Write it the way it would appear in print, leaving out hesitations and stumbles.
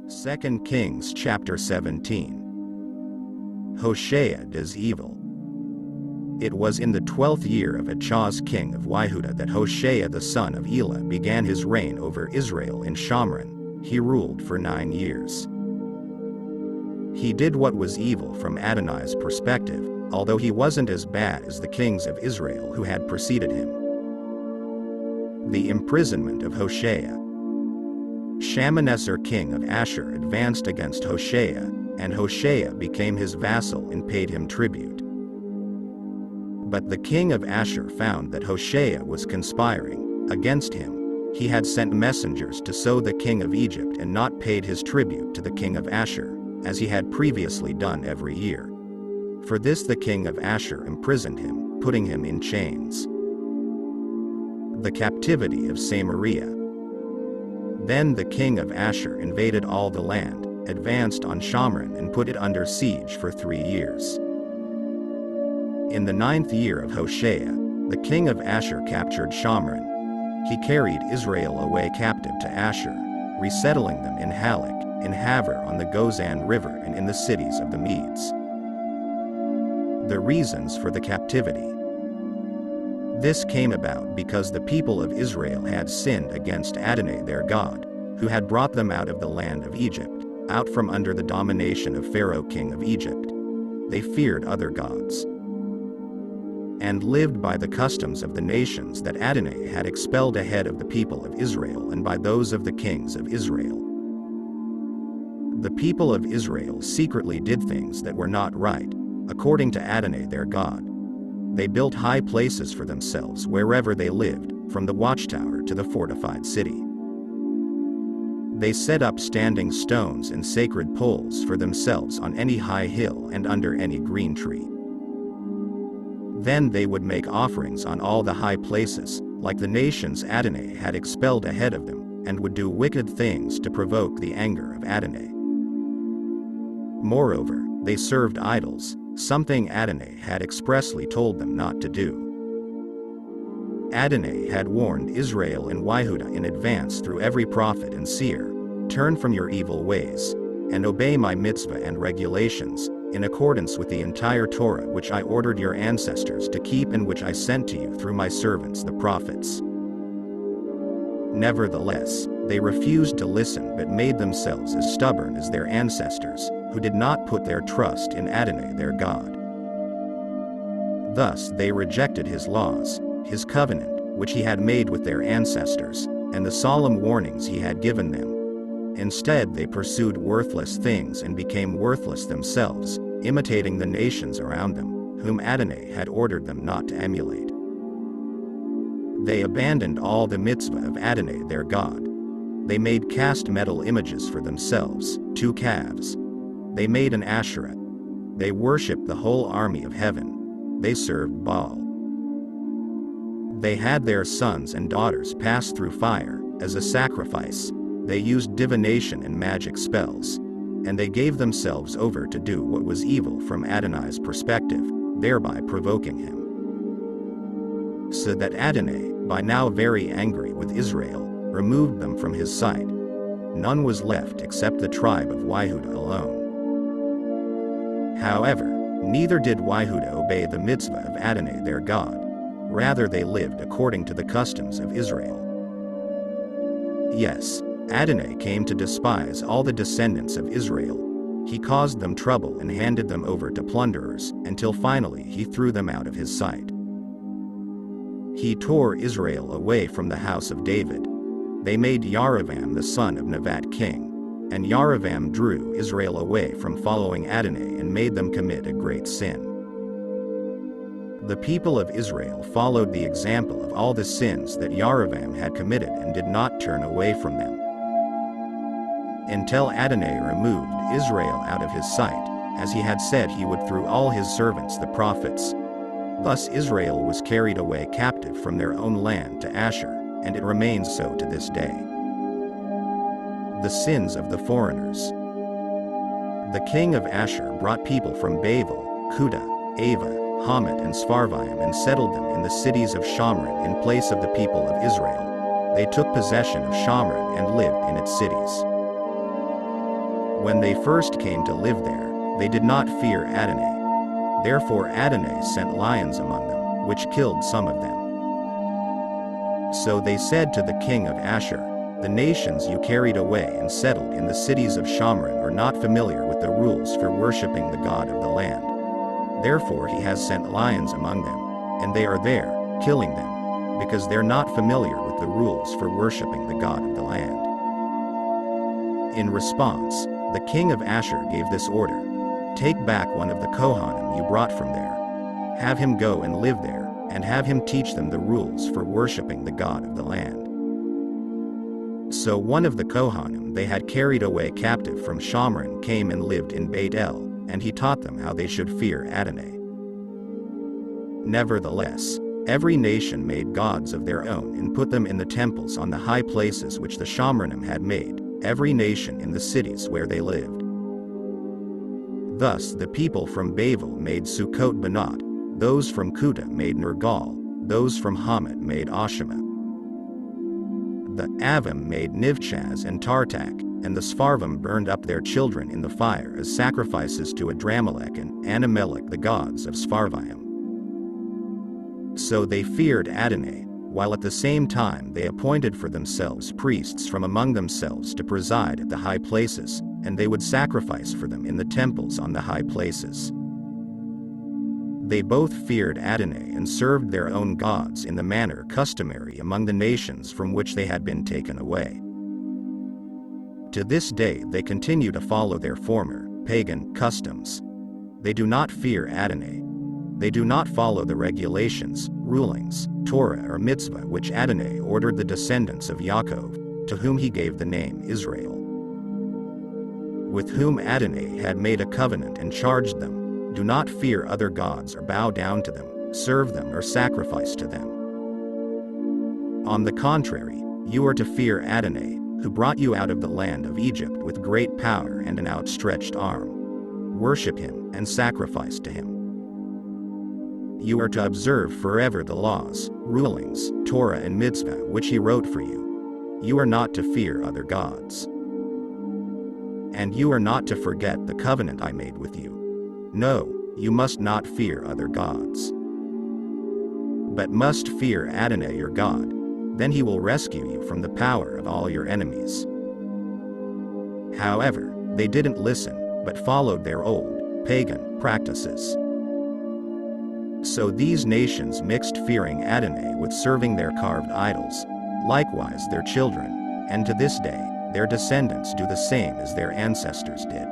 2 Kings chapter 17. Hoshea does evil. It was in the 12th year of Achaz king of Yehuda that Hoshea the son of Elah began his reign over Israel in Shamron. He ruled for 9 years. He did what was evil from Adonai's perspective, although he wasn't as bad as the kings of Israel who had preceded him. The imprisonment of Hoshea. Shalmaneser king of Ashur advanced against Hoshea, and Hoshea became his vassal and paid him tribute. But the king of Ashur found that Hoshea was conspiring against him. He had sent messengers to So the king of Egypt and not paid his tribute to the king of Ashur, as he had previously done every year. For this the king of Ashur imprisoned him, putting him in chains. The captivity of Samaria. Then the king of Ashur invaded all the land, advanced on Shamron and put it under siege for 3 years. In the 9th year of Hoshea, the king of Ashur captured Shamron. He carried Israel away captive to Ashur, resettling them in Halak, in Havor on the Gozan River and in the cities of the Medes. The reasons for the captivity. This came about because the people of Israel had sinned against Adonai their God, who had brought them out of the land of Egypt, out from under the domination of Pharaoh king of Egypt. They feared other gods, and lived by the customs of the nations that Adonai had expelled ahead of the people of Israel and by those of the kings of Israel. The people of Israel secretly did things that were not right, according to Adonai their God. They built high places for themselves wherever they lived, from the watchtower to the fortified city. They set up standing stones and sacred poles for themselves on any high hill and under any green tree. Then they would make offerings on all the high places, like the nations Adonai had expelled ahead of them, and would do wicked things to provoke the anger of Adonai. Moreover, they served idols, something Adonai had expressly told them not to do. Adonai had warned Israel and Yehuda in advance through every prophet and seer, "Turn from your evil ways, and obey my mitzvah and regulations, in accordance with the entire Torah which I ordered your ancestors to keep and which I sent to you through my servants the prophets." Nevertheless, they refused to listen but made themselves as stubborn as their ancestors, who did not put their trust in Adonai their God. Thus they rejected his laws, his covenant, which he had made with their ancestors, and the solemn warnings he had given them. Instead they pursued worthless things and became worthless themselves, imitating the nations around them, whom Adonai had ordered them not to emulate. They abandoned all the mitzvah of Adonai their God. They made cast metal images for themselves, 2 calves. They made an Asherah. They worshipped the whole army of heaven. They served Baal. They had their sons and daughters pass through fire, as a sacrifice. They used divination and magic spells. And they gave themselves over to do what was evil from Adonai's perspective, thereby provoking him. So that Adonai, by now very angry with Israel, removed them from his sight. None was left except the tribe of Yehuda alone. However, neither did Yehuda obey the mitzvah of Adonai their God. Rather they lived according to the customs of Israel. Yes, Adonai came to despise all the descendants of Israel. He caused them trouble and handed them over to plunderers, until finally he threw them out of his sight. He tore Israel away from the house of David. They made Yerovam the son of Nevat king, and Yerovam drew Israel away from following Adonai and made them commit a great sin. The people of Israel followed the example of all the sins that Yerovam had committed and did not turn away from them, until Adonai removed Israel out of his sight, as he had said he would through all his servants the prophets. Thus Israel was carried away captive from their own land to Ashur, and it remains so to this day. The sins of the foreigners. The king of Ashur brought people from Babel, Kuta, Ava, Hamath and Sepharvaim and settled them in the cities of Shamron in place of the people of Israel. They took possession of Shamron and lived in its cities. When they first came to live there, they did not fear Adonai. Therefore Adonai sent lions among them, which killed some of them. So they said to the king of Ashur, "The nations you carried away and settled in the cities of Shomron are not familiar with the rules for worshipping the God of the land. Therefore he has sent lions among them, and they are there, killing them, because they're not familiar with the rules for worshipping the God of the land." In response, the king of Ashur gave this order: "Take back one of the Kohanim you brought from there. Have him go and live there, and have him teach them the rules for worshipping the God of the land." So one of the Kohanim they had carried away captive from Shomron came and lived in Beit El, and he taught them how they should fear Adonai. Nevertheless, every nation made gods of their own and put them in the temples on the high places which the Shomronim had made, every nation in the cities where they lived. Thus the people from Babel made Sukkot Banat, those from Kuta made Nergal, those from Hamat made Ashima. The Avim made Nivchaz and Tartak, and the Sepharvim burned up their children in the fire as sacrifices to Adramelech and Anamelech, the gods of Sepharvaim. So they feared Adonai, while at the same time they appointed for themselves priests from among themselves to preside at the high places, and they would sacrifice for them in the temples on the high places. They both feared Adonai and served their own gods in the manner customary among the nations from which they had been taken away. To this day they continue to follow their former, pagan, customs. They do not fear Adonai. They do not follow the regulations, rulings, Torah or mitzvah which Adonai ordered the descendants of Yaakov, to whom he gave the name Israel, with whom Adonai had made a covenant and charged them, "Do not fear other gods or bow down to them, serve them or sacrifice to them. On the contrary, you are to fear Adonai, who brought you out of the land of Egypt with great power and an outstretched arm. Worship him and sacrifice to him. You are to observe forever the laws, rulings, Torah and mitzvah which he wrote for you. You are not to fear other gods. And you are not to forget the covenant I made with you. No, you must not fear other gods, but must fear Adonai your God. Then he will rescue you from the power of all your enemies." However, they didn't listen, but followed their old, pagan practices. So these nations mixed fearing Adonai with serving their carved idols, likewise their children, and to this day, their descendants do the same as their ancestors did.